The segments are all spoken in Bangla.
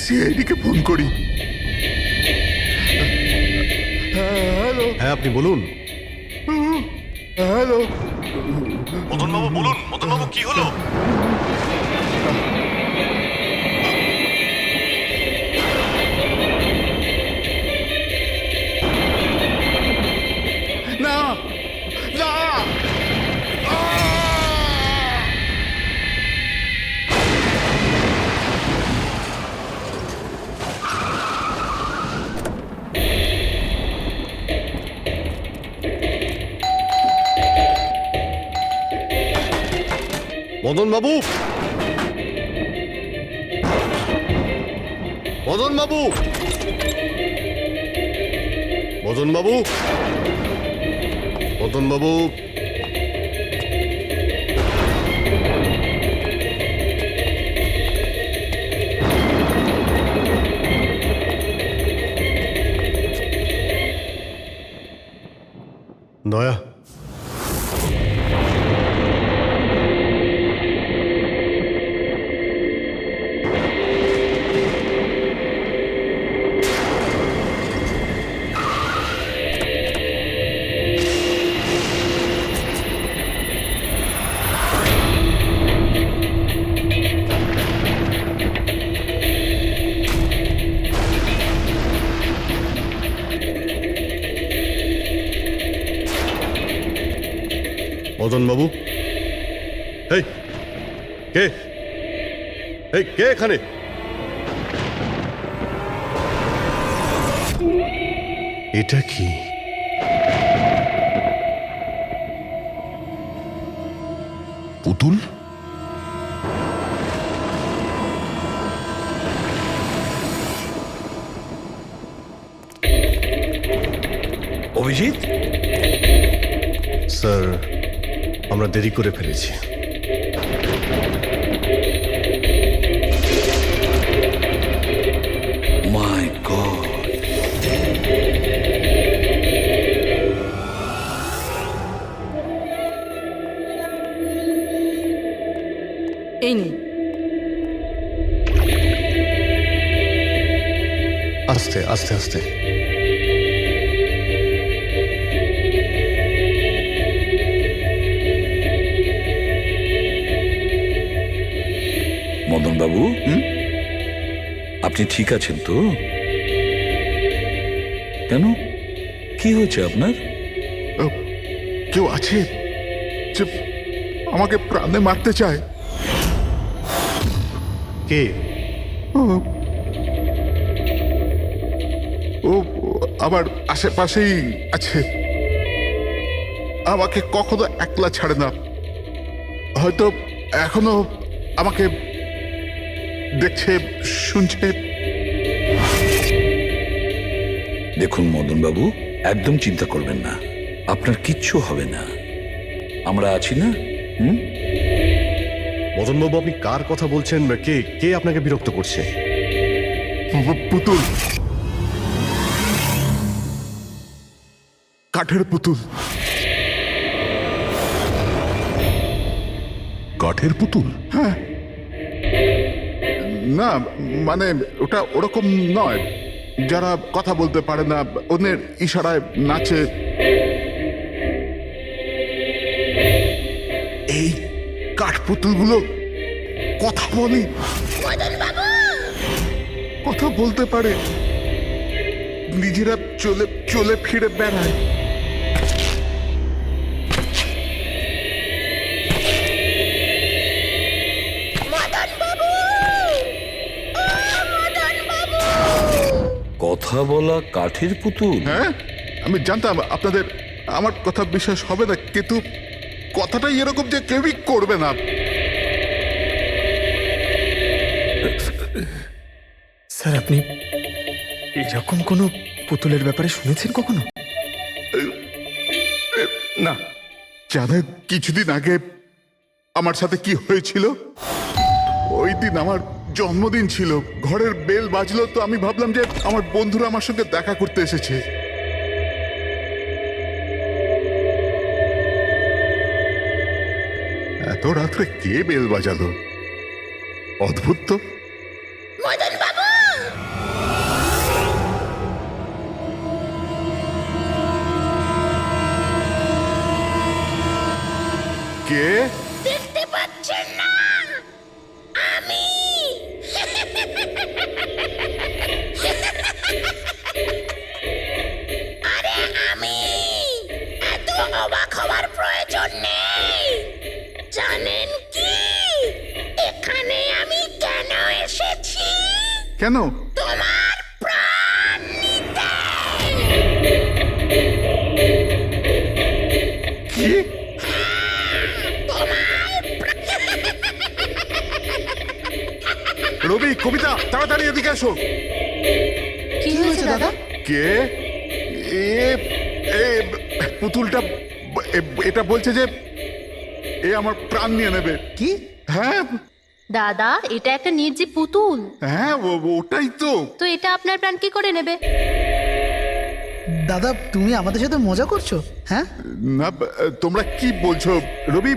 সিআইডিকে ফোন করি। হ্যালো। হ্যাঁ, আপনি বলুন। হ্যালো। মদনবাবু বলুন। মদনবাবু, কি হলো? না না, মদনবাবু, মদনবাবু, মদনবাবু, মদনবাবু, দয়া, মদনবাবু, এই কে? এই কে এখানে? এটা কি? পুতুল? অভিজিৎ, স্যার, আমরা দেরি করে ফেলেছি। মাই গড, এই নিন। আস্তে আস্তে আস্তে। মদনবাবু, আপনি ঠিক আছেন তো? কেন, কি হয়েছে আপনার? কেউ আছে যে আমাকে প্রাণে মারতে চায়? কে? ও আমার আশেপাশেই আছে। আমাকে কখনো একলা ছাড়ে না। হয়তো এখনো আমাকে দেখছে, শুনছে। দেখুন মদনবাবু, একদম চিন্তা করবেন না। আপনার কিচ্ছু হবে না, আমরা আছি না? হুম? মদনবাবু, আপনি কার কথা বলছেন? কে কে আপনাকে বিরক্ত করছে? পুতুল, কাঠের পুতুল। কাঠের পুতুল? হ্যাঁ, না মানে ওটা ওরকম নয়, যারা কথা বলতে পারে না, অন্যের ইশারায় নাচে। এই কাঠ পুতুলগুলো কথা বলে, কথা বলতে পারে, নিজেরা চলে চলে ফিরে বেড়ায়। কথা বলা কাঠের পুতুল? হ্যাঁ, আমি জানতাম আপনাদের আমার কথা বিশ্বাস হবে না, কিন্তু কথাটাই এরকম যে কেউই করবে না। স্যার, আপনি এরকম কোনো পুতুলের ব্যাপারে শুনেছেন কখনো? না, জানেন কিছুদিন আগে আমার সাথে কি হয়েছিল? ওই দিন আমার জন্মদিন ছিল, ঘরের বেল বাজলো, তো আমি ভাবলাম যে আমার বন্ধুরা আমার সঙ্গে দেখা করতে এসেছে। এত রাত্রে কে বেল বাজালো? অদ্ভুত তো। কে? দেখতে পাচ্ছেন না? আমি আরে আমি, এত অবাক হওয়ার প্রয়োজন নেই। জানেন কি এখানে আমি কেন এসেছি? কেন? তোমার প্রাণ নিতে। কি? রবি, কবিতা, তাড়াতাড়ি এদিকে এসো। কি হয়েছে দাদা? কে? এ এ পুতুলটা এটা বলছে যে এ আমার প্রাণ নিয়ে নেবে। কি? হ্যাঁ দাদা, এটা একটা নির্জীব পুতুল, হ্যাঁ, ওটাই তো। তো এটা আপনার প্রাণ কি করে নেবে? দাদা, তুমি আমাদের সাথে মজা করছো? হ্যাঁ, না, তোমরা কি বলছো? রবি,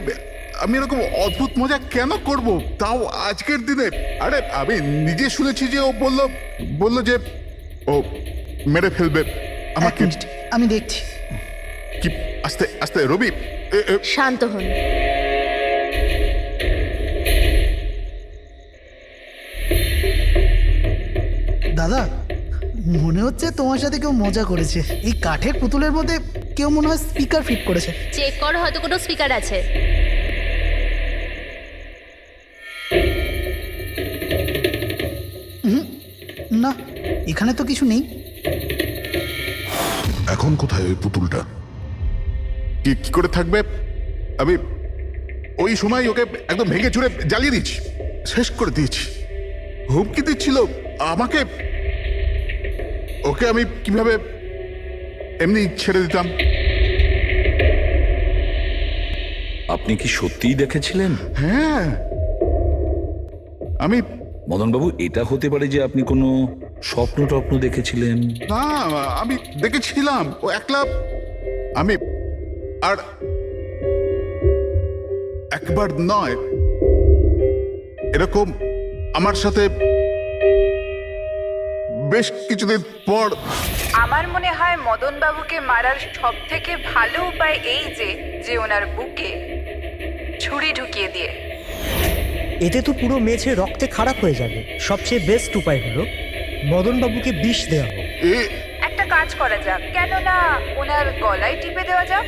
আমি এরকম অদ্ভুত মজা কেন করব, তাও আজকের দিনে? আরে আমি নিজে শুনেছি যে ও বললো যে ও মেরে ফেলবে এক আমাকে। মিনিট, আমি দেখছি। কি? আস্তে আস্তে রবি। শান্ত হন। দাদা, মনে হচ্ছে তোমার সাথে কেউ মজা করেছে। এই কাঠের পুতুলের মধ্যে কেউ মনে হয় স্পিকার ফিট করেছে। চেক করো, হয়তো কোনো স্পিকার আছে। না, এখানে তো কিছু নেই। এখন কোথায় ওই পুতুলটা? কি কি করে থাকবে? আমি ওই সময় ওকে একদম ভেঙে চুরে জ্বালিয়ে দিয়েছি, শেষ করে দিয়েছি। হুমকি দিচ্ছিল আমাকে, ওকে আমি কিভাবে এমনি ছেড়ে দিতাম? আপনি কি সত্যিই দেখেছিলেন? হ্যাঁ, আমি মদনবাবু, এটা হতে পারে যে আপনি কোনো স্বপ্ন টপ্ন দেখেছিলেন। না, আমি দেখেছিলাম ও একলা। আমি আর একবার নয়, এরকম আমার সাথে বেশ কিছুদিন পর। আমার মনে হয় মদন বাবুকে মারার সব থেকে ভালো উপায় এই যে ওনার বুকে ছুরি ঢুকিয়ে দিয়ে। এতে তো পুরো মেঝে রক্তে খারাপ হয়ে যাবে। সবচেয়ে বেস্ট উপায় হলো মদনবাবুকে বিষ দেওয়া হোক। একটা কাজ করা যাক, কেন না ওনার গলায় টিপে দেওয়া যাক।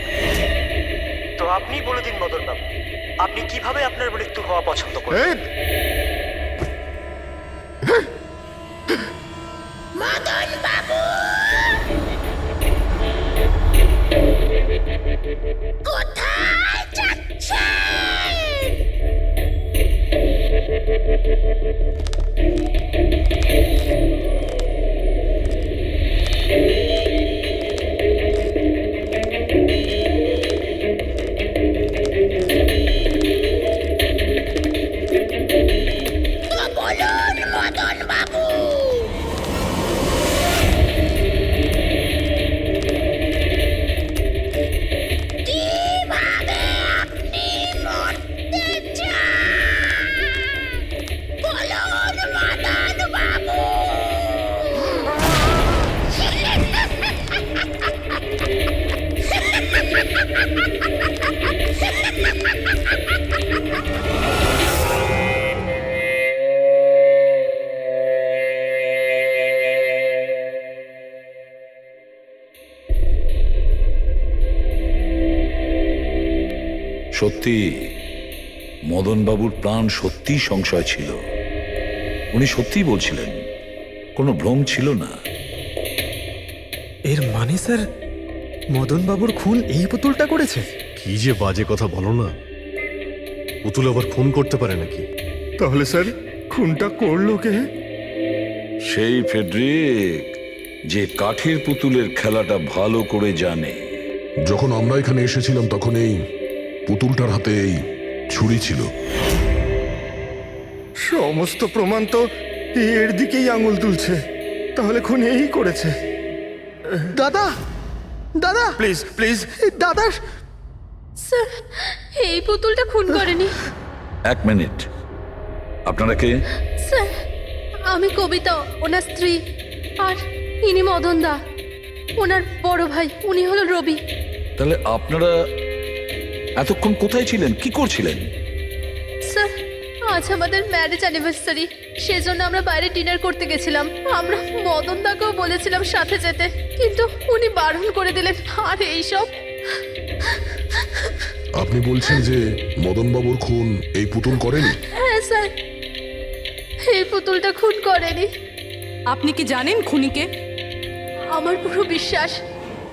তো আপনি বলে দিন মদনবাবু, আপনি কিভাবে আপনার মৃত্যু হওয়া পছন্দ করেন? এই, মদন বাবু, কোথায় যাচ্ছেন? সত্যি মদনবাবুর প্রাণ সত্যি সংশয় ছিল। উনি সত্যিই বলছিলেন, কোনো ভ্রম ছিল না। এর মানে স্যার মদন বাবুর খুন এই পুতুলটা করেছে? কি যে বাজে কথা বলো না, পুতুল আবার খুন করতে পারে নাকি? তাহলে স্যার খুনটা করলো কে? সেই ফেডরিক যে কাঠের পুতুলের খেলাটা ভালো করে জানে। যখন আমরা এখানে এসেছিলাম তখন এই পুতুলটার হাতে এই ছুরি ছিল। সমস্ত প্রমাণ তো এর দিকেই আঙুল তুলছে। তাহলে খুন এই করেছে। দাদা দাদা প্লিজ প্লিজ দাদা স্যার এই পুতুলটা খুন করেনি। এক মিনিট, আপনারা কে? স্যার আমি কবিতা, ওনার স্ত্রী, আর ইনি মদন দা, ওনার বড় ভাই। উনি হলো রবি। তাহলে আপনারা এতক্ষণ কোথায় ছিলেন, কি করছিলেন? স্যার আজ আমাদের ম্যারেজ অ্যানিভার্সারি, সেজন্য আমরা বাইরে ডিনার করতে গেছিলাম। আমরা মদন দাকেও বলেছিলাম সাথে যেতে, কিন্তু উনি বারণ করে দিলেন। আর এইসব আপনি বলছেন যে মদনবাবুর খুন এই পুতুল করেনি? হ্যাঁ স্যার, এই পুতুলটা খুন করেনি। আপনি কি জানেন খুনিকে? আমার পুরো বিশ্বাস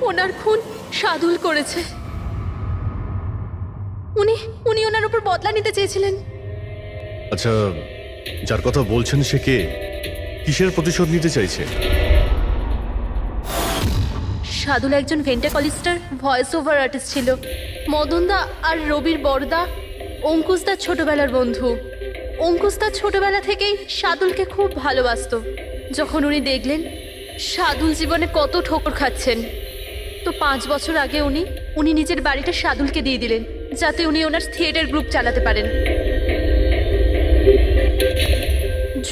ওনার খুন সাদুল করেছে। উনি উনি ওনার উপর বদলা নিতে চেয়েছিলেন। আচ্ছা, যার কথা বলছেন সে কে? কিসের প্রতিশোধ নিতে চাইছে? সাদুল একজন ভেন্টাকলিস্টার ভয়েস ওভার আর্টিস্ট ছিল। মদনদা আর রবির বড়দা অঙ্কুশদার ছোটবেলার বন্ধু। অঙ্কুশদা ছোটবেলা থেকেই সাদুলকে খুব ভালোবাসতো। যখন উনি দেখলেন সাদুল জীবনে কত ঠোকর খাচ্ছেন, তো 5 বছর আগে উনি নিজের বাড়িটা সাদুলকে দিয়ে দিলেন, যাতে উনি ওনার থিয়েটার গ্রুপ চালাতে পারেন।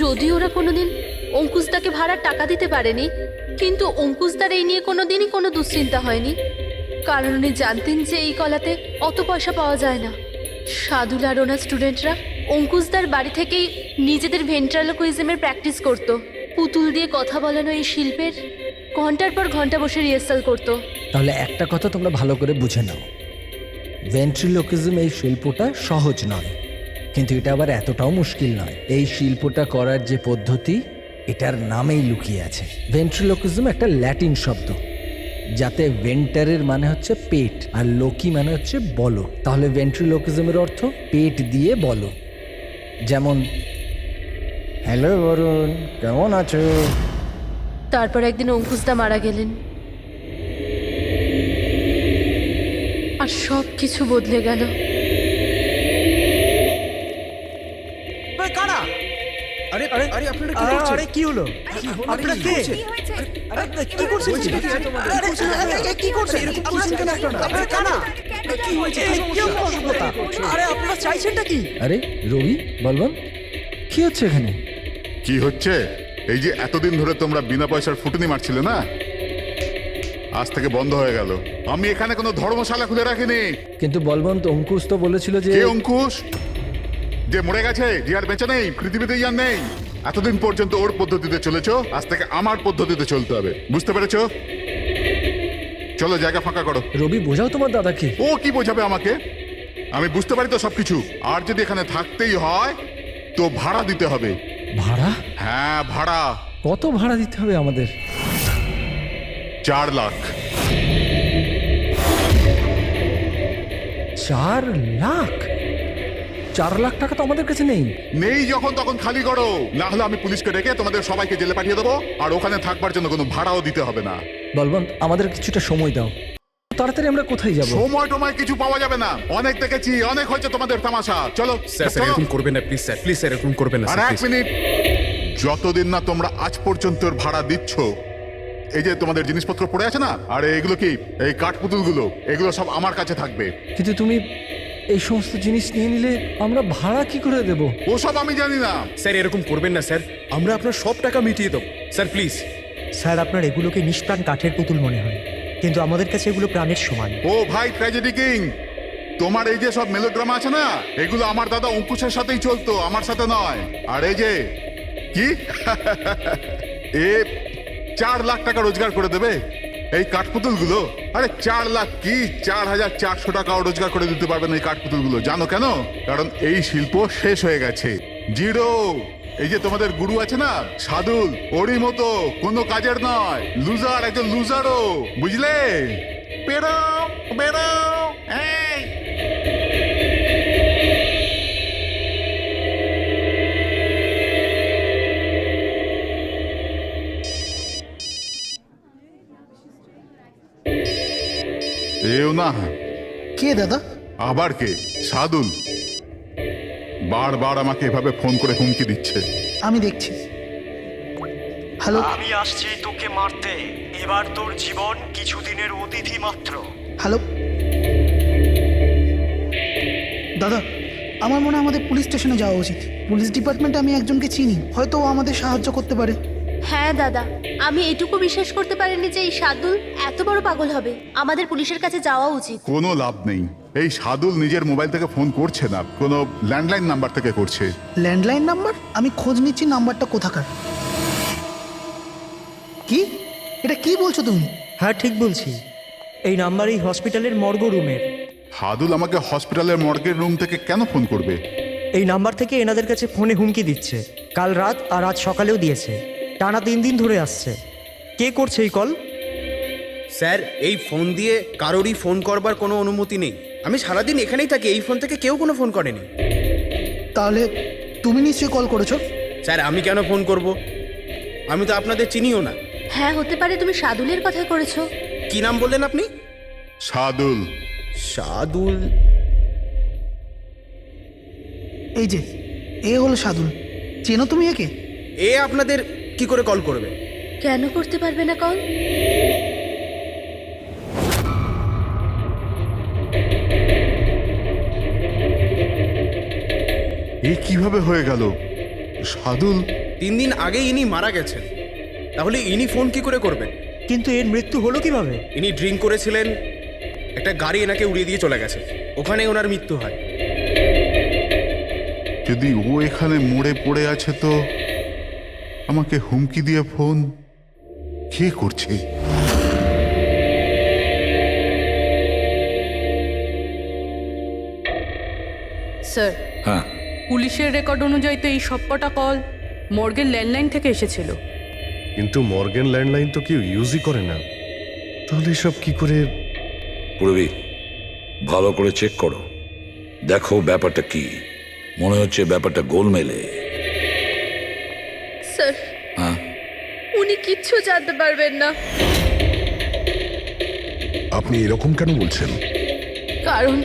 যদি ওরা কোনোদিন অঙ্কুশদাকে ভাড়ার টাকা দিতে পারেনি, কিন্তু অঙ্কুশদার এই নিয়ে কোনোদিনই কোনো দুশ্চিন্তা হয়নি, কারণ উনি জানতেন যে এই কলাতে অত পয়সা পাওয়া যায় না। সাদুল আর ওনার স্টুডেন্টরা অঙ্কুশদার বাড়ি থেকেই নিজেদের ভেন্ট্রালোকুইজমের প্র্যাকটিস করত। পুতুল দিয়ে কথা বলানো এই শিল্পের ঘন্টার পর ঘন্টা বসে রিহার্সাল করতো। তাহলে একটা কথা তোমরা ভালো করে বুঝে নাও, ভেন্ট্রিলোকিজম এই শিল্পটা সহজ নয়, কিন্তু এটা আবার এতটাও মুশকিল নয়। এই শিল্পটা করার যে পদ্ধতি, এটার নামেই লুকিয়ে আছে। ভেন্ট্রিলোকিজম একটা ল্যাটিন শব্দ, যাতে ভেন্টারের মানে হচ্ছে পেট আর লোকি মানে হচ্ছে বলো। তাহলে ভেন্ট্রিলোকিজমের অর্থ পেট দিয়ে বলো। যেমন, হ্যালো বরুণ, কেমন আছো? তারপর একদিন অঙ্কুশদা মারা গেলেন, আর সব কিছু বদলে গেল। কারা? আরে আরে আরে আপনারা কি করছেন? আরে কি হলো? আপনারা কে? আরে কি করছেন? কি করছেন? এরকম করছেন কেন আপনারা? আপনারা কারা? কি হয়েছে? কি অসভ্যতা? আরে আপনারা চাইছেনটা কি? আরে রবি, বলবান, কি হচ্ছে এখানে? কি হচ্ছে? এই যে এতদিন ধরে তোমরা বিনা পয়সার ফুটুনি মারছিলে না, আজ থেকে বন্ধ হয়ে গেল। আমি এখানে কোনো ধর্মশালা খুলে রাখিনি। কিন্তু বলবন্ত, অঙ্কুশ তো বলেছিল যে... কে অঙ্কুশ? যে মরে গেছে, যে আর বেঁচে নেই, পৃথিবীতে আর নেই। এতদিন পর্যন্ত ওর পদ্ধতিতে চলেছো, আজ থেকে আমার পদ্ধতিতে চলতে হবে। বুঝতে পেরেছো? চলো জায়গা ফাঁকা করো। রবি, বোঝাও তোমার দাদাকে। ও কি বোঝাবে আমাকে? আমি বুঝতে পারি তো সবকিছু। আর যদি এখানে থাকতেই হয় তো ভাড়া দিতে হবে। ভাড়া? হ্যাঁ, ভাড়া। কত ভাড়া দিতে হবে আমাদের? 4 লাখ। 4 লাখ? 4 লাখ টাকা তো আমাদের কাছে নেই। নেই যখন তখন খালি করো, না হলে আমি পুলিশকে ডেকে তোমাদের সবাইকে জেলে পাঠিয়ে দেবো, আর ওখানে থাকবার জন্য কোনো ভাড়াও দিতে হবে না। বলবন্ত, আমাদের কিছুটা সময় দাও। তাড়াতাড়ি আমরা কোথায় যাব? সময় টময় কিছু পাওয়া যাবে না। অনেক দেখেছি, অনেক হয়েছে তোমাদের তামাশা। চলো স্যার স্যার চলো। এরকম করবেন না প্লিজ স্যার, প্লিজ স্যার এরকম করবেন না আর স্যার, 1 মিনিট, যতদিন না তোমরা আজ পর্যন্ত ভাড়া দিচ্ছ, এই যে তোমাদের জিনিসপত্র পড়ে আছে না, আর এগুলো কি, এই কাঠপুতুলগুলো, এগুলো সব আমার কাছে থাকবে। কিন্তু তুমি এই সমস্ত জিনিস নিয়ে নিলে আমরা ভাড়া কি করে দেব? ওসব আমি জানি না। স্যার এরকম করবেন না স্যার, আমরা আপনার সব টাকা মিটিয়ে দেবো স্যার, প্লিজ। স্যার আপনার এগুলোকে নিষ্প্রাণ কাঠের পুতুল মনে হয়, কিন্তু আমাদের কাছে এগুলো প্রাণের সমান। ও ভাই ট্র্যাজেডি কিং, তোমার এই যে সব মেলোড্রামা আছে না, এগুলো আমার দাদা অঙ্কুশের সাথেই চলতো, আমার সাথে নয়। আর এই যে কি এ 4 লাখ টাকা রোজগার করে দেবে, এই কাঠপুতুলগুলো, আরে 4 লাখ কি 4,400 টাকাও রোজগার করে দিতে পারবেন এই কাঠপুতুলগুলো। জানো কেন? কারণ এই শিল্প শেষ হয়ে গেছে, জিরো। এই যে তোমাদের গুরু আছে না সাদুল, ওরই মতো কোনো কাজের নয়, লুজার, একজন লুজারও, বুঝলে? বেরো বেরো এই। এও না, কে দাদা? আবার কে? সাদুল বারবার আমাকে এভাবে ফোন করে হুমকি দিচ্ছে। আমি দেখছি। হ্যালো। আমি আসছি তোকে মারতে। এবার তোর জীবন কিছুদিনের অতিথি মাত্র। হ্যালো দাদা, আমার মনে হয় আমাদের পুলিশ স্টেশনে যাওয়া উচিত। পুলিশ ডিপার্টমেন্টে আমি একজনকে চিনি, হয়তো ও আমাদের সাহায্য করতে পারে। হ্যাঁ দাদা, আমি এটুকু বিশ্বাস করতে পারিনি যে এই সাদুল এত বড় পাগল হবে। আমাদের পুলিশের কাছে যাওয়া উচিত। কোনো লাভ নেই, এই সাদুল নিজের মোবাইল থেকে ফোন করছে না, কোনো ল্যান্ডলাইন নাম্বার থেকে করছে। Landline number? আমি খোঁজ নিচ্ছি নাম্বারটা কোথাকার। কি? এটা কি বলছো তুমি? হ্যাঁ ঠিক বলছি, এই নাম্বার এই হসপিটালের মর্গ রুমের। সাদুল আমাকে হসপিটালের মর্গের রুম থেকে কেন ফোন করবে? এই নাম্বার থেকে এনাদের কাছে ফোনে হুমকি দিচ্ছে। কাল রাত আর আজ সকালেও দিয়েছে, টানা 3 দিন ধরে আসছে। কে করছে এই কল? স্যার, এই ফোন দিয়ে কারোরই ফোন করবার কোনো অনুমতি নেই। আমি সারাদিন এখানেই থাকি, এই ফোন থেকে কেউ কোনো ফোন করেনি। তাহলে তুমি নিশ্চয়ই কল করেছো? স্যার, আমি কেন ফোন করব? আমি তো আপনাদের চিনিও না। হ্যাঁ হতে পারে তুমি সাদুলের কথা করেছো। কি নাম বললেন আপনি? সাদুল। সাদুল? এই যে এ হলো সাদুল, চেনো তুমি একে? এ আপনাদের কি করে কল করবে? কেন করতে পারবে না কল? এ কিভাবে হয়ে গেল? সাদুল 3 দিন আগে ইনি মারা গেছেন, তাহলে ইনি ফোন কি করে করবেন? কিন্তু এর মৃত্যু হলো কিভাবে? ইনি ড্রিঙ্ক করেছিলেন, একটা গাড়ি এনাকে উড়িয়ে দিয়ে চলে গেছে, ওখানে ওনার মৃত্যু হয়। যদি ও এখানে মরে পড়ে আছে, তো আমাকে হুমকি দিয়ে ফোন কে করছে? স্যার, হ্যাঁ, পুলিশের রেকর্ড অনুযায়ী তো এই সবকটা কল মর্গের ল্যান্ডলাইন থেকে এসেছিল। কিন্তু মর্গেন ল্যান্ডলাইন তো কেউ ইউজই করে না, তাহলে সব কি করে? পুরবি ভালো করে চেক করো, দেখো ব্যাপারটা কি। মনে হচ্ছে ব্যাপারটা গোলমেলে। স্যার, হ্যাঁ, উনি কিচ্ছু জানতে পারবেন না। আপনি এরকম কেন বলছেন? কারণ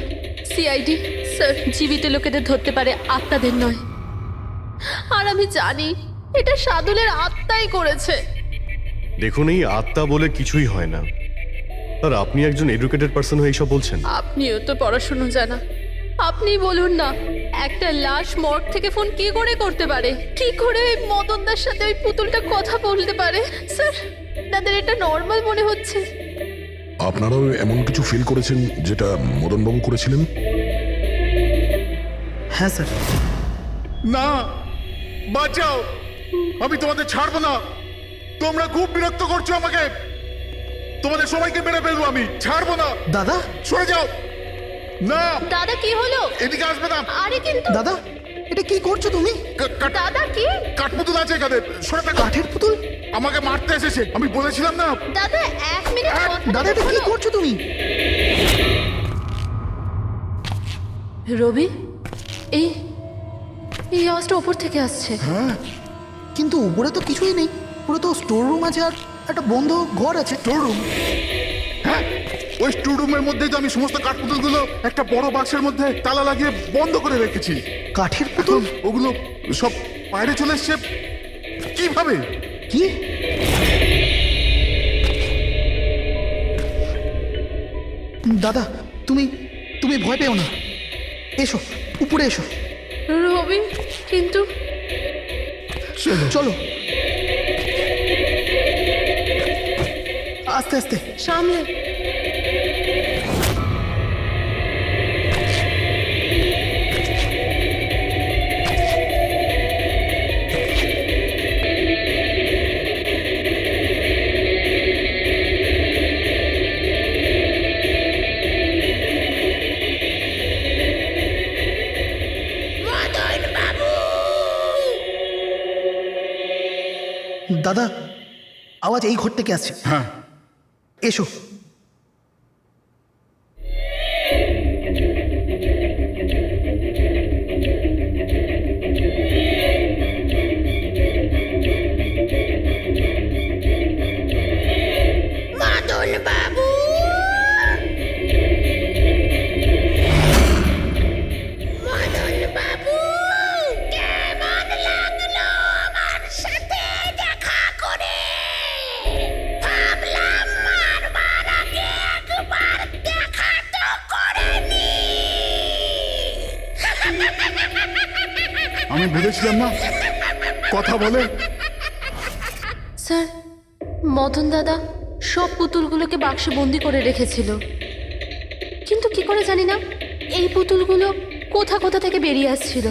সিআইডি স্যার জীবিত লোকেদের ধরতে পারে, আত্মাদের নয়। আর আমি জানি এটা সাদুলের আত্মাই করেছে। দেখুন, এই আত্মা বলে কিছুই হয় না। আর আপনি একজন এডুকেটেড পার্সন হয়ে এইসব বলছেন? আপনিও তো পড়াশুনো জানা, আপনি বলুন না, একটা লাশ মর্গ থেকে ফোন কি করে করতে পারে? কি করে ওই মদনদার সাথে ওই পুতুলটা কথা বলতে পারে? স্যার, তাদের এটা নর্মাল মনে হচ্ছে। আপনারাও এমন কিছু ফিল করেছেন যেটা মদনবাবু করেছিলেন? হ্যাঁ স্যার। না, বাঁচাও, আমি তোমাদের ছাড়বো না। তোমরা খুব বিরক্ত করছো আমাকে, তোমাদের সবাইকে মেরে ফেলবো আমি, ছাড়বো না। দাদা, সরে যাও। না দাদা কি হলো? এদিকে আসবে না। আরে কিন্তু দাদা, এটা কি করছো তুমি? দাদা কি? কাঠপুতুল আছে এখানে, সরে থাকো। কাঠের পুতুল? আমাকে মারতে এসেছে, আমি বলেছিলাম না। দাদা 1 মিনিট দাদা, এটা কি করছো তুমি? রবি, এই এই আওয়াজটা ওপর থেকে আসছে। হ্যাঁ, কিন্তু উপরে তো কিছুই নেই, পুরো তো স্টোর রুম আছে আর একটা বন্ধ ঘর আছে। Store room? হ্যাঁ, ওই স্টোর রুমের মধ্যেই তো আমি সমস্ত কাঠপুতুলগুলো একটা বড় বাক্সের মধ্যে তালা লাগিয়ে বন্ধ করে রেখেছি। কাঠের পুতুল? ওগুলো সব বাইরে চলে এসছে কিভাবে? কি? দাদা, তুমি তুমি ভয় পেও না, এসো উপরে এসো। রবি, কিন্তু চলো আস্তে আস্তে সামলে। দাদা, আওয়াজ এই ঘর থেকে আসছে। হ্যাঁ, এসো। মদন বাবু, মদন বাবু, কেমন লাগলো আমার সাথে দেখা করে? ভাবলাম মারবার আগে একবার দেখা তো করে নি। আমি ভেবেছিলাম না কথা বলে। স্যার, মদন দাদা সব পুতুলগুলোকে বাক্সে বন্দি করে রেখেছিল, কিন্তু কি করে জানি না এই পুতুলগুলো কোথা কোথা থেকে বেরিয়ে আসছিল।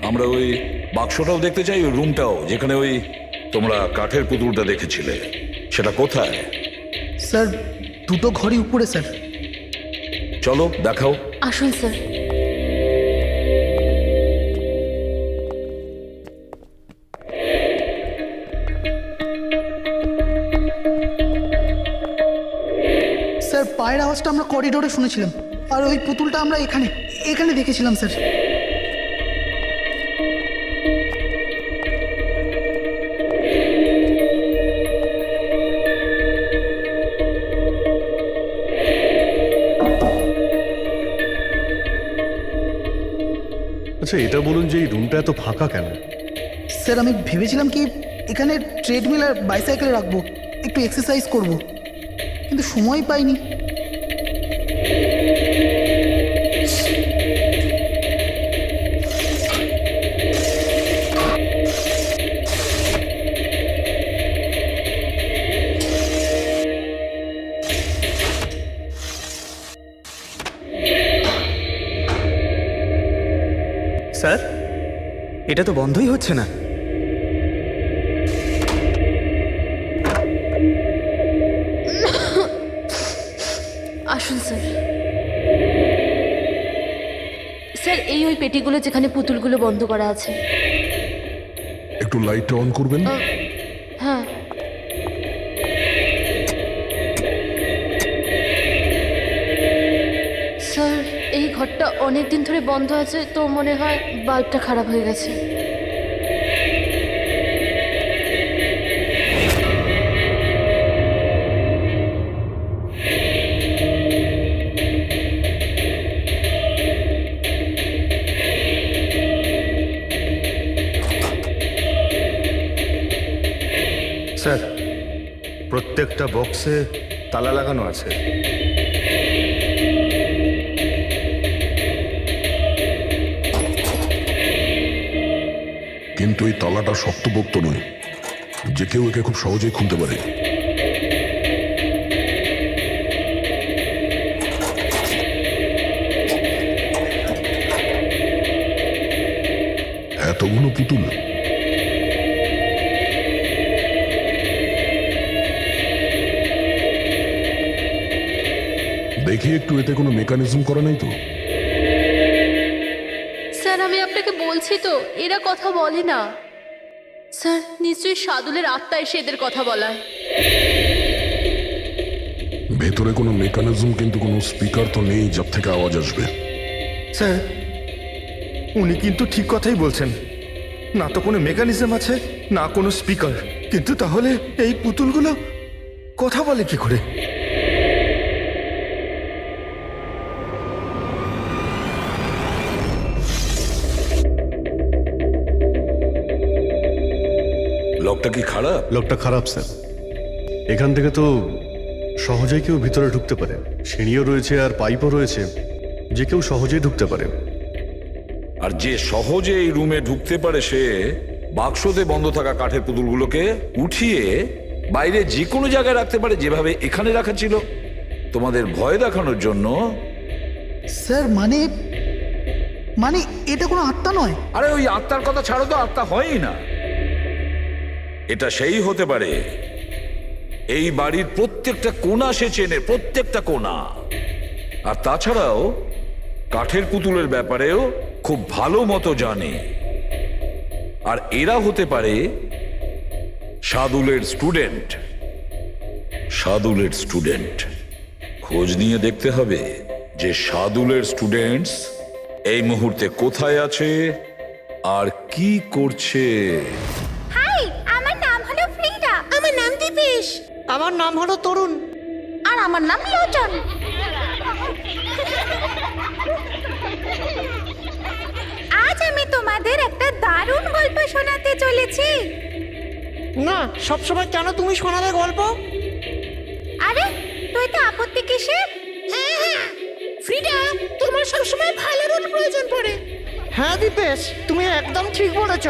আমরা ওই বাক্সটাও দেখতে চাই, ওই রুমটাও যেখানে ওই তোমরা কাঠের পুতুলটা দেখেছিলে, সেটা কোথায়? স্যার, দুটো ঘরই উপরে স্যার। চলো দেখাও। আসুন স্যার। স্যার, পায়ের আওয়াজটা আমরা করিডোরে শুনেছিলাম, আর ওই পুতুলটা আমরা এখানে এখানে দেখেছিলাম স্যার। আচ্ছা, এটা বলুন যে এই রুমটা এত ফাঁকা কেন? স্যার, আমি ভেবেছিলাম কি এখানে ট্রেডমিল আর বাইসাইকেল রাখবো, একটু এক্সারসাইজ করব, কিন্তু সময় পাইনি। স্যার, এটা তো বন্ধই হচ্ছে না। আসুন স্যার। স্যার, এই ওই পেটিগুলো যেখানে পুতুলগুলো বন্ধ করা আছে। একটু লাইটটা অন করবেন? হ্যাঁ। স্যার, এই ঘরটা অনেক দিন ধরে বন্ধ আছে, তো মনে হয় বাল্বটা খারাপ হয়ে গেছে। স্যার, প্রত্যেকটা বক্সে তালা লাগানো আছে। কিন্তু এই তালাটা শক্তপোক্ত নয়, যে কেউ একে খুব সহজেই খুলতে পারে। এতগুলো পুতুল, দেখি একটু এতে কোনো মেকানিজম করা নাই তো? স্যার, আমি আপনাকে বলছি তো, এরা কথা বলে না। স্যার, নিশ্চয়ই সাদুলের আত্মা এসে এদের কথা বলায়। ভেতরে কোনো মেকানিজম কিন্তু কোনো স্পিকার তো নেই যার থেকে আওয়াজ আসবে। স্যার, উনি কিন্তু ঠিক কথাই বলছেন, না তো কোনো মেকানিজম আছে না কোনো স্পিকার, কিন্তু তাহলে এই পুতুলগুলো কথা বলে কি করে? লকটা কি খারাপ? লকটা খারাপ স্যার। এখান থেকে তো সহজেই কেউ ভিতরে ঢুকতে পারে, সিঁড়িও রয়েছে আর পাইপও রয়েছে, যে কেউ সহজেই ঢুকতে পারে। আর যে সহজে এই রুমে ঢুকতে পারে সে বাক্সতে বন্ধ থাকা কাঠের পুতুলগুলোকে উঠিয়ে বাইরে যে কোনো জায়গায় রাখতে পারে, যেভাবে এখানে রাখা ছিল তোমাদের ভয় দেখানোর জন্য। স্যার, মানে মানে এটা কোনো আত্মা নয়। আরে ওই আত্মার কথা ছাড়ো তো, আত্মা হয়ই না। এটা সেই হতে পারে এই বাড়ির প্রত্যেকটা কোণা সে চেনে, প্রত্যেকটা কোণা। আর তাছাড়াও কাঠের পুতুলের ব্যাপারেও খুব ভালো মতো জানে। আর এরা হতে পারে সাদুলের স্টুডেন্ট। সাদুলের স্টুডেন্ট খোঁজ নিয়ে দেখতে হবে যে সাদুলের স্টুডেন্টস এই মুহূর্তে কোথায় আছে আর কি করছে। হাই, আমার নাম হলো ফ্রিডা। আমার নাম দীপেশ। আমার নাম হলো তরুণ। আর আমার নাম লোচন। আজ আমি তোমাদের একটা দারুণ গল্প শোনাতে চলেছি। না, সবসময় কেন তুমি শোনাবে গল্প? আরে তুই তো আপত্তি কিসের? ফ্রিডা, তোমার সবসময় ভালো রোল প্রয়োজন পড়ে। হ্যাঁ দীপেশ, তুমি একদম ঠিক বলেছ।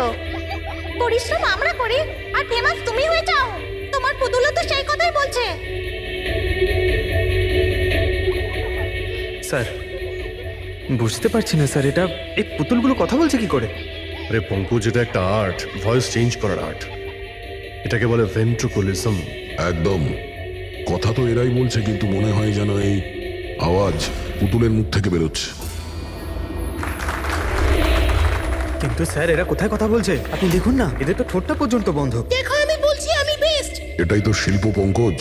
পরিশ্রম আমরা করি আর ফেমাস তুমি হয়ে যাও। তোমার পুতুলও তো সেই কথাই বলছে। স্যার, বুঝতে পারছি না স্যার, এটা এই পুতুলগুলো কথা বলছে কি করে? আরে পঙ্কজ, এটা একটা আর্ট, ভয়েস চেঞ্জ করার আর্ট। এটাকে বলে ভেন্ট্রিকুলিজম। একদম। কথা তো এরাই বলছে, কিন্তু মনে হয় যেন এই আওয়াজ পুতুলের মুখ থেকে বেরোচ্ছে। কিন্তু স্যার, এরা কোথায় কথা বলছে? আপনি দেখুন না, এদের তো ঠোঁটটা পর্যন্ত বন্ধ। দেখো, আমি বলছি আমি বেস্ট। এটাই তো শিল্প পঙ্কজ,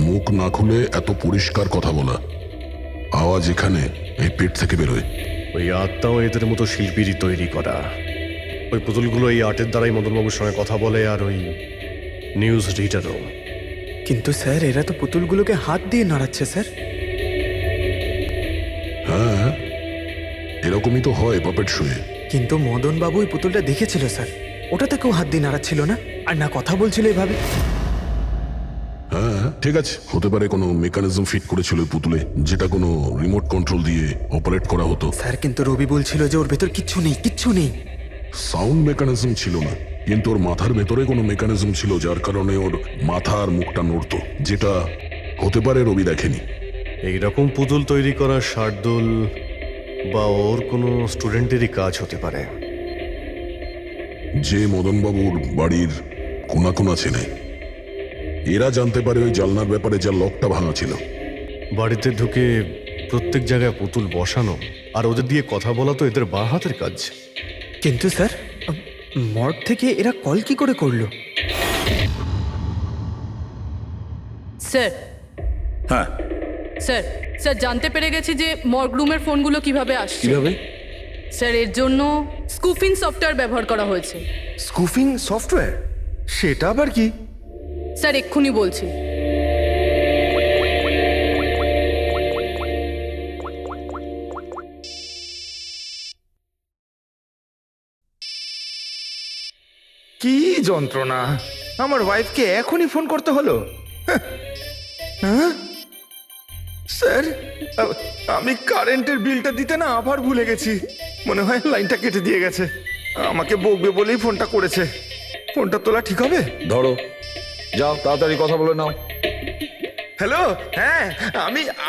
মুখ না খুলে এত পরিষ্কার কথা বলা। আওয়াজ এখানে এই পেট থেকে বেরোয়। ওই আর্টটাও এদের মতো শিল্পীরই তৈরি করা। ওই পুতুলগুলো এই আর্টের দ্বারাই মদনবাবুর সঙ্গে কথা বলে, আর ওই নিউজ রিডারও। কিন্তু স্যার, এরা তো পুতুলগুলোকে হাত দিয়ে নাড়াচ্ছে স্যার। হ্যাঁ, এরকমই তো হয় পাপেট শুয়ে। কিন্তু মদন বাবু ওই পুতুলটা দেখেছিল স্যার, ওটাতে কেউ হাত দিয়ে নাড়াচ্ছিল না, আর না কথা বলছিল এভাবে। হ্যাঁ ঠিক আছে, হতে পারে কোনো মেকানিজম ফিট করেছিল ওই পুতুলে, যেটা কোনো রিমোট কন্ট্রোল দিয়ে অপারেট করা হতো। স্যার, কিন্তু রবি বলছিল যে ওর ভেতর কিচ্ছু নেই, কিচ্ছু নেই। সাউন্ড মেকানিজম ছিল না, কিন্তু ওর মাথার ভেতরে কোনো মেকানিজম ছিল, যার কারণে ওর মাথা আর মুখটা নড়তো, যেটা হতে পারে রবি দেখেনি। এইরকম পুতুল তৈরি করা শার্দুল বা ওর কোনো স্টুডেন্টেরই কাজ হতে পারে, যে মদনবাবুর বাড়ির কোনা কোনা চেনে। এরা জানতে পারে ওই জালনার ব্যাপারে, যা লকটা ভাঙা ছিল। বাড়িতে ঢুকে প্রত্যেক জায়গায় পুতুল বসানো আর ওদের দিয়ে কথা বলা তো এদের বাঁ হাতের কাজ। কিন্তু স্যার, মর্গ থেকে এরা কল কি করে করলো? স্যার, হ্যাঁ, স্যার স্যার জানতে পেরে গেছি যে মর্গ রুমের ফোনগুলো কিভাবে আসছে। কিভাবে? স্যার, এর জন্য স্কুফিং সফটওয়্যার ব্যবহার করা হয়েছে। স্কুফিং সফটওয়্যার? সেটা আবার কি? স্যার, এক্ষুনি বলছি। কি যন্ত্রণা! আমার ওয়াইফকে এখনই ফোন করতে হলো। হ্যাঁ স্যার, আমি কারেন্টের বিলটা দিতে না আবার ভুলে গেছি। মনে হয় লাইনটা কেটে দিয়ে গেছে। আমাকে বকবে বলেই ফোনটা করেছে। ফোনটা তোলা ঠিক হবে? ধরো, যাও তাড়াতাড়ি কথা বলে নাও। হ্যালো, হ্যাঁ,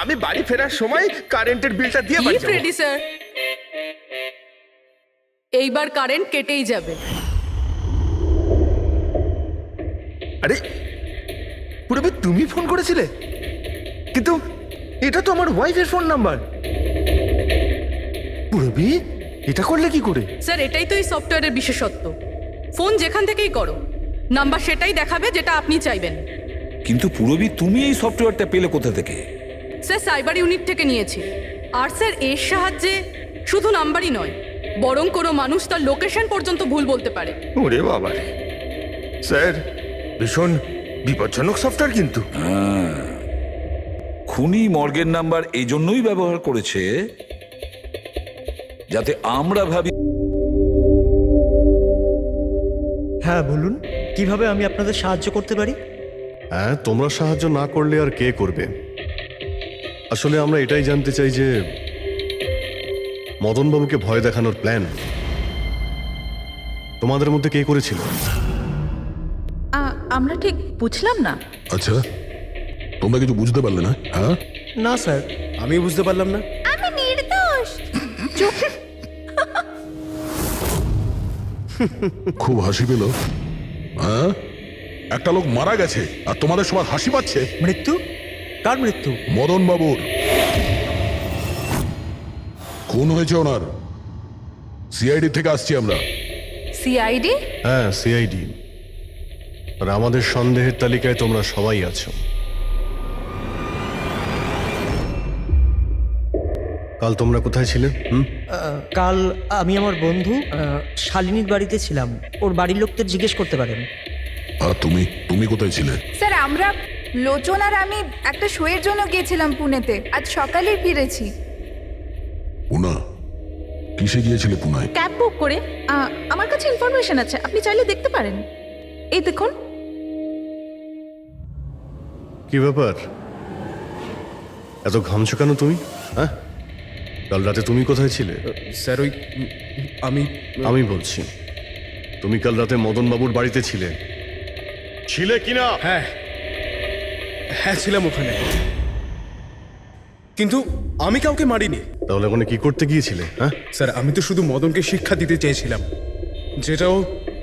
আমি বাড়ি ফেরার সময় কারেন্টের বিলটা দিয়ে বাড়ি যাবো। রেডি স্যার, এইবার কারেন্ট কেটেই যাবে। আরে পুরবি, তুমি ফোন করেছিলে? কিন্তু এটা তো আমার ওয়াইফের ফোন নাম্বার। পুরবি, এটা করলে কি করে? স্যার, এটাই তো এই সফটওয়্যারের বিশেষত্ব। ফোন যেখান থেকেই করো, নাম্বার সেটাই দেখাবে যেটা আপনি চাইবেন। কিন্তু পুরবি, তুমি এই সফটওয়্যারটা পেলে কোথা থেকে? স্যার, সাইবার ইউনিট থেকে নিয়েছি। আর স্যার, এর সাহায্যে শুধু নাম্বারই নয়, বরং কোনো মানুষ তার লোকেশন পর্যন্ত ভুল বলতে পারে। ওরে বাবা রে! স্যার, ভীষণ বিপজ্জনক সফটওয়্যার কিন্তু। খুনি মর্গের নাম্বার এই জন্যই ব্যবহার করেছে যাতে আমরা ভাবি। হ্যাঁ বলুন, কিভাবে আমি আপনাদের সাহায্য করতে পারি? হ্যাঁ, তোমরা সাহায্য না করলে আর কে করবে? আসলে আমরা এটাই জানতে চাই যে মদনবাবুকে ভয় দেখানোর প্ল্যান তোমাদের মধ্যে কে করেছিল? আমরা ঠিক বুঝলাম না। আচ্ছা, তোমরা কিছু বুঝতে পারলে না? হ্যাঁ, না স্যার, আমি বুঝতে পারলাম না। আমি নির্দোষ। খুব হাসি পেল। হ্যাঁ, একটা লোক মারা গেছে আর তোমাদের সবার হাসি পাচ্ছে। মৃত্যু? কার মৃত্যু? মদন বাবুর খুন হয়েছে ওনার। সিআইডি থেকে আসছি আমরা। সিআইডি? হ্যাঁ, সিআইডি। আর আমাদের সন্দেহের তালিকায় তোমরা সবাই আছো। কাল তোমরা কোথায় ছিলে? কাল আমি আমার বন্ধু শালিনীর বাড়িতে ছিলাম। ওর বাড়ির লোকদের জিজ্ঞেস করতে পারেন। আর তুমি তুমি কোথায় ছিলে? স্যার আমরা লোচন আর আমি একটা শোয়ের জন্য গিয়েছিলাম পুনেতে, আজ সকালেই ফিরেছি। পুনা? কিসে গিয়েছিলে পুনায়? ক্যাব বুক করে আমার কাছে ইনফরমেশন আছে, আপনি চাইলে দেখতে পারেন। এই দেখুন। কি ব্যাপার, এত ঘামছো কেন তুমি? হ্যাঁ, কাল রাতে তুমি কোথায় ছিলে? স্যার ওই আমি বলছি, তুমি কাল রাতে মদন বাবুর বাড়িতে ছিলে কিনা? হ্যাঁ হ্যাঁ ছিলাম ওখানে, কিন্তু আমি কাউকে মারিনি। তাহলে ওখানে কি করতে গিয়েছিলে? হ্যাঁ স্যার আমি তো শুধু মদনকে শিক্ষা দিতে চেয়েছিলাম, যেটাও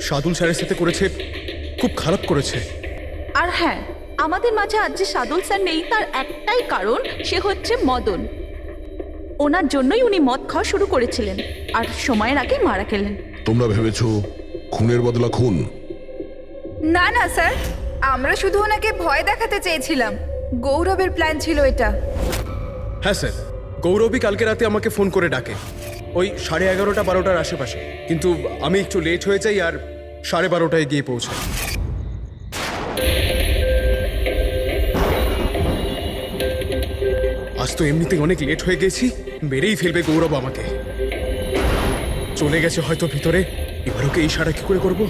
সাদুল স্যারের সাথে করেছে, খুব খারাপ করেছে। আর হ্যাঁ, আমাদের মাঝে আজ যে সাদুল স্যার নেই তার একটাই কারণ, সে হচ্ছে মদন। ওনার জন্যই উনি মদ খাওয়া শুরু করেছিলেন আর সময়ের আগেই মারা গেলেন। তোমরা ভেবেছো খুনের বদলা খুন? না না স্যার, আমরা শুধু ওনাকে ভয় দেখাতে চেয়েছিলাম। গৌরবের প্ল্যান ছিল এটা। হ্যাঁ স্যার, গৌরবই কালকে রাতে আমাকে ফোন করে ডাকে, ওই 11:30 12টার আশেপাশে, কিন্তু আমি একটু লেট হয়ে যাই আর 12:30টায় গিয়ে পৌঁছাই। আজ তো এমনিতেই অনেক লেট হয়ে গেছি, মেরেই ফেলবে গৌরব আমাকে। চলে গেছে হয়তো ভিতরে, এবার ওকে ইশারা কি করে করবো?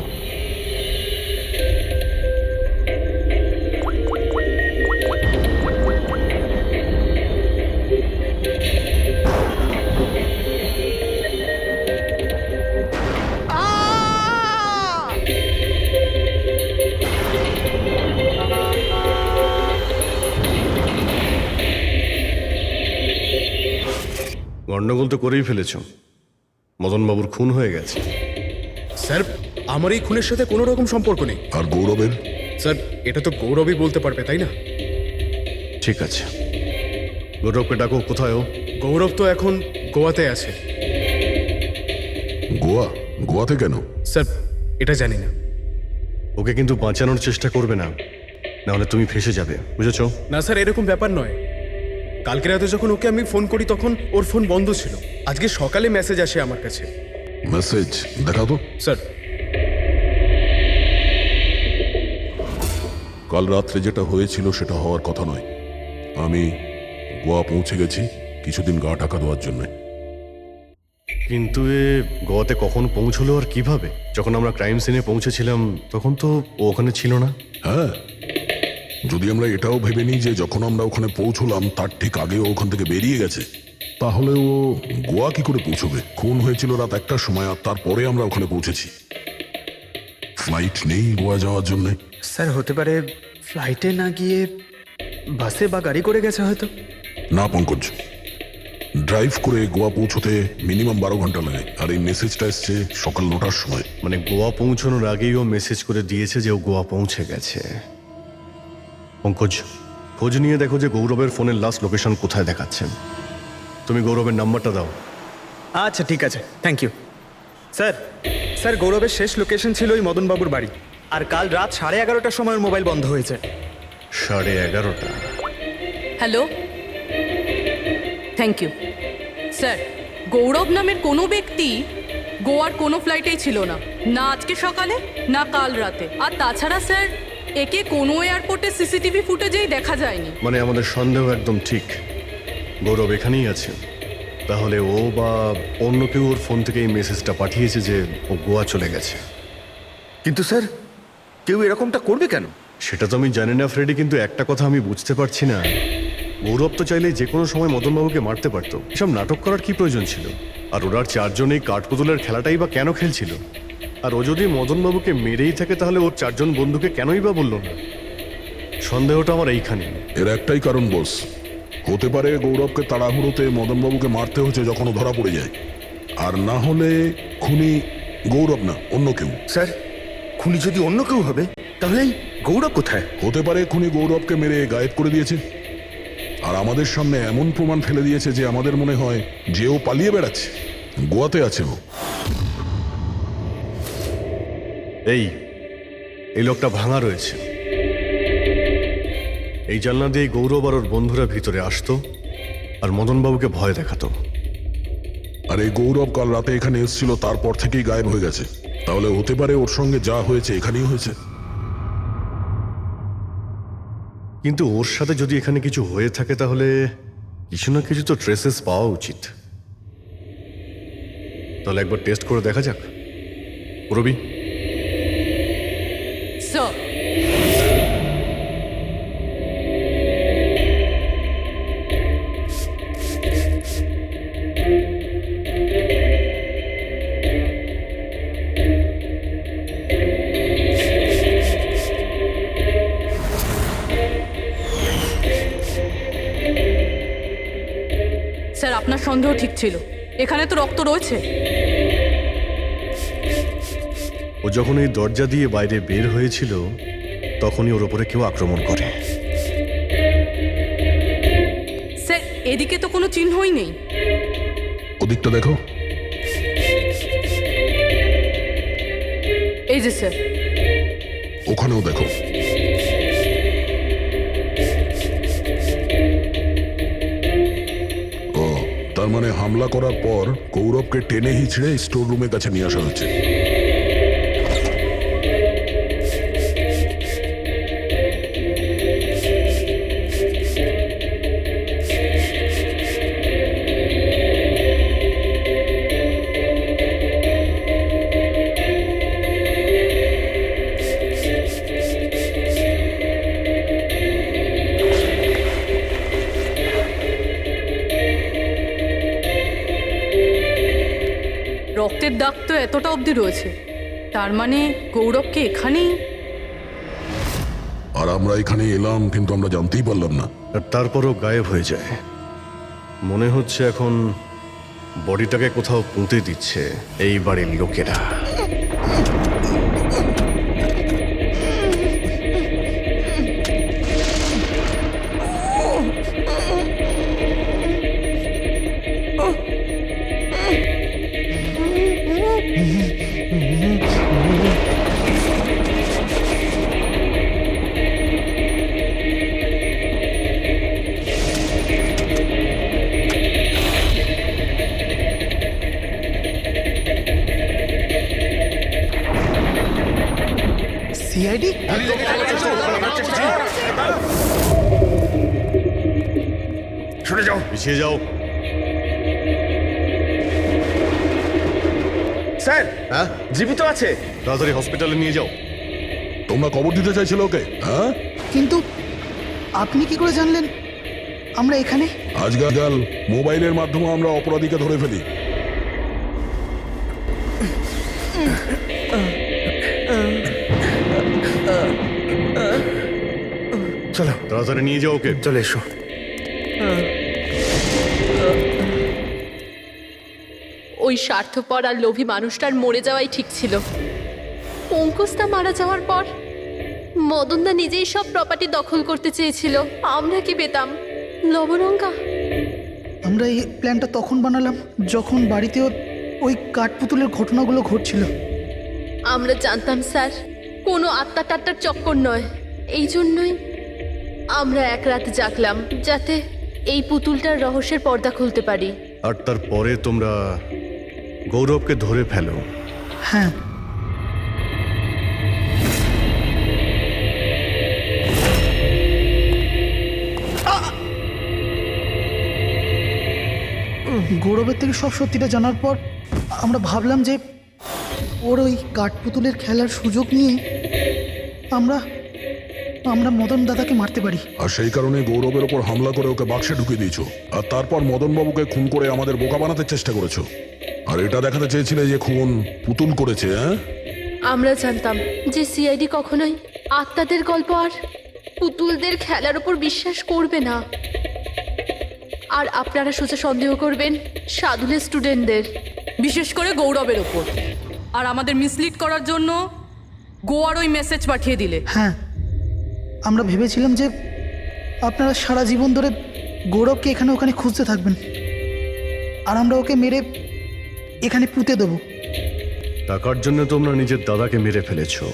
গন্ডগোল তো করেই ফেলেছ, মদন বাবুর খুন হয়ে গেছে। স্যার আমার এই খুনের সাথে কোনো রকম সম্পর্ক নেই। আর গৌরবের? স্যার এটা তো গৌরবই বলতে পারবে, তাই না? ঠিক আছে, গৌরবকে ডাকো। কোথায় ও? গৌরব তো এখন গোয়াতে আছে। গোয়া? গোয়াতে কেন? স্যার এটা জানি না। ওকে কিন্তু বাঁচানোর চেষ্টা করবে না, নাহলে তুমি ফেসে যাবে, বুঝেছো? না স্যার, এরকম ব্যাপার নয়। কালকে রাতে যখন ওকে আমি ফোন করি তখন ওর ফোন বন্ধ ছিল। আজকে সকালে মেসেজ আসে আমার কাছে। মেসেজ দেখাও তো। স্যার কাল রাত্রে যেটা হয়েছিল সেটা হওয়ার কথা নয়। আমি গোয়া পৌঁছে গেছি কিছুদিন গা ঢাকা দেওয়ার জন্য। কিন্তু এ গোয়াতে কখন পৌঁছলো আর কিভাবে? যখন আমরা ক্রাইম সিনে পৌঁছেছিলাম তখন তো ও ওখানে ছিল না। হ্যাঁ, যদি আমরা এটাও ভেবে নিই যে যখন আমরা ওখানে পৌঁছলাম তার ঠিক আগেও ওখান থেকে বেরিয়ে গেছে, তাহলে ও গোয়া কি করে পৌঁছবে? খুন হয়েছিল রাত 1টার সময়, আর তারপরে আমরা ওখানে পৌঁছেছি। ফ্লাইট নেই গোয়া যাওয়ার জন্য। স্যার হতে পারে ফ্লাইটে না গিয়ে বাসে বা গাড়ি করে গেছে হয়তো। না পঙ্কজ, ড্রাইভ করে গোয়া পৌঁছতে মিনিমাম 12 ঘন্টা লাগে, আর এই মেসেজটা এসছে সকাল 9টার সময়। মানে গোয়া পৌঁছানোর আগেই ও মেসেজ করে দিয়েছে যে ও গোয়া পৌঁছে গেছে। পঙ্কজ, খোঁজ নিয়ে দেখো যে গৌরবের ফোনের লাস্ট লোকেশন কোথায় দেখাচ্ছে। তুমি গৌরবের নাম্বারটা দাও। আচ্ছা ঠিক আছে, থ্যাংক ইউ। স্যার স্যার গৌরবের শেষ লোকেশন ছিল ওই মদনবাবুর বাড়ি, আর কাল রাত 11:30টার সময় ওর মোবাইল বন্ধ হয়েছে। 11:30? Hello, thank you sir. Gaurav নামের কোনো ব্যক্তি গোয়ার কোনো ফ্লাইটেই ছিল না, না আজকে সকালে না কাল রাতে। আর তাছাড়া স্যার, একে কোনো এয়ারপোর্টে সিসিটিভি ফুটেজেই দেখা যায়নি। মানে আমাদের সন্দেহ একদম ঠিক, গৌরব এখানেই আছে। তাহলে ও বা অন্য কেউ ওর ফোন থেকে এই মেসেজটা পাঠিয়েছে যে ও গোয়া চলে গেছে। কিন্তু স্যার কেউ এরকমটা করবে কেন? সেটা তো আমি জানি না ফ্রেডি, কিন্তু একটা কথা আমি বুঝতে পারছি না, গৌরব তো চাইলে যে কোনো সময় মদনবাবুকে মারতে পারতো। এসব নাটক করার কি প্রয়োজন ছিল? আর ওরা চারজন এই কাঠপুতুলের খেলাটাই বা কেন খেলছিল? আর ও যদি মদনবাবুকে মেরেই থাকে তাহলে ওর 4 জন বন্ধুকে কেনই বা বললো না? সন্দেহটা আমার এইখানে। এর একটাই কারণ বস, হতে পারে গৌরবকে তাড়াহুড়োতে মদনবাবুকে মারতে হচ্ছে যখন ও ধরা পড়ে যায়, আর না হলে খুনি গৌরব না অন্য কেউ। স্যার খুনি যদি অন্য কেউ হবে তাহলে গৌরব কোথায়? হতে পারে খুনি গৌরবকে মেরে গায়েব করে দিয়েছে, আর আমাদের সামনে এমন প্রমাণ ফেলে দিয়েছে যে আমাদের মনে হয় যে ও পালিয়ে বেড়াচ্ছে, গোয়াতে আছে ও। এই লোকটা ভাঙা রয়েছে। এই জানলা দিয়ে গৌরব আর ওর বন্ধুরা ভিতরে আসতো আর মদনবাবুকে ভয় দেখাতো। আর এই গৌরব কাল রাতে এখানে এসেছিল, তারপর থেকেই গায়েব হয়ে গেছে। তাহলে হতে পারে ওর সঙ্গে যা হয়েছে এখানেই হয়েছে। কিন্তু ওর সাথে যদি এখানে কিছু হয়ে থাকে তাহলে কিছু না কিছু তো ট্রেসেস পাওয়া উচিত। তাহলে একবার টেস্ট করে দেখা যাক। রবি, স্যার স্যার আপনার সন্দেহ ঠিক ছিল, এখানে তো রক্ত রয়েছে। ও যখন এই দরজা দিয়ে বাইরে বের হয়েছিল তখনই ওর ওপরে কেউ আক্রমণ করে। স্যার এদিকে তো কোনো চিহ্নই নেই। ওদিকটা দেখো। এই যে স্যার, ওখানেও দেখো। ও, তার মানে হামলা করার পর গৌরবকে টেনে হিচড়ে স্টোর রুমের কাছে নিয়ে আসা হচ্ছে। রক্তের দাগ তো এতটা অবধি রয়েছে, তার মানে গৌরবকে এখানেই। আর আমরা এখানে এলাম কিন্তু আমরা জানতেই পারলাম না। আর তারপরও গায়েব হয়ে যায়। মনে হচ্ছে এখন বডিটাকে কোথাও পুঁতে দিচ্ছে এই বাড়ির লোকেরা। সিআইডি? সরে যাও। পিছিয়ে যাও। স্যার, হ্যাঁ, জীবিত আছে। তাড়াতাড়ি হসপিটালে নিয়ে যাও। তোমরা কবর দিতে চাইছিল ওকে? হ্যাঁ, কিন্তু আপনি কি করে জানলেন আমরা এখানে? আজকাল মোবাইলের মাধ্যমে আমরা অপরাধীকে ধরে ফেলি। চলো তাড়াতাড়ি নিয়ে যাও ওকে। চলে এসো। ওই স্বার্থপর আর লোভী মানুষটার মরে যাওয়াই ঠিক ছিল। অঙ্কুশদা মারা যাওয়ার পর মদনদা নিজেই সব প্রপার্টি দখল করতে চেয়েছিল। আমরা কি পেতাম? লবণঙ্গা। আমরা এই প্ল্যানটা তখন বানালাম যখন বাড়িতে ওই কাঠপুতুলের ঘটনাগুলো ঘটছিল। আমরা জানতাম স্যার কোনো আত্মা টাত্মার চক্কর নয়। এই জন্যই আমরা এক রাত জাগলাম যাতে এই পুতুলটার রহস্যের পর্দা খুলতে পারি। আর তারপরে তোমরা গৌরবকে ধরে ফেলো। হ্যাঁ, গৌরবের থেকে সব সত্যিটা জানার পর আমরা ভাবলাম যে ওর ওই কাঠপুতুলের খেলার সুযোগ নিয়ে আমরা মদন দাদাকে মারতে পারি। আর সেই কারণে গৌরবের ওপর হামলা করে ওকে বাক্সে ঢুকিয়ে দিয়েছো। আর তারপর মদনবাবুকে খুন করে আমাদের বোকা বানাতে চেষ্টা করেছো। আর এটা দেখাতে চেয়েছিলে যে খুন পুতুল করেছে। হ্যাঁ, আমরা জানতাম যে সিআইডি কখনোই আত্মাদের গল্প আর পুতুলদের খেলার উপর বিশ্বাস করবে না। আর আপনারা সোজা সন্দেহ করবেন সাধুনের স্টুডেন্টদের, বিশেষ করে গৌরবের ওপর। আর আমাদের মিসলিড করার জন্য গোয়ার ওই মেসেজ পাঠিয়ে দিলে। হ্যাঁ, আমরা ভেবেছিলাম যে আপনারা সারা জীবন ধরে গৌরবকে এখানে ওখানে খুঁজতে থাকবেন আর আমরা ওকে মেরে এখানে পুঁতে দেবো। টাকার জন্য তোমরা নিজের দাদাকে মেরে ফেলেছো।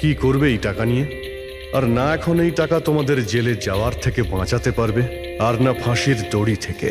কি করবে এই টাকা নিয়ে? আর না এখন এই টাকা তোমাদের জেলে যাওয়ার থেকে বাঁচাতে পারবে, আর না ফাঁসির দড়ি থেকে।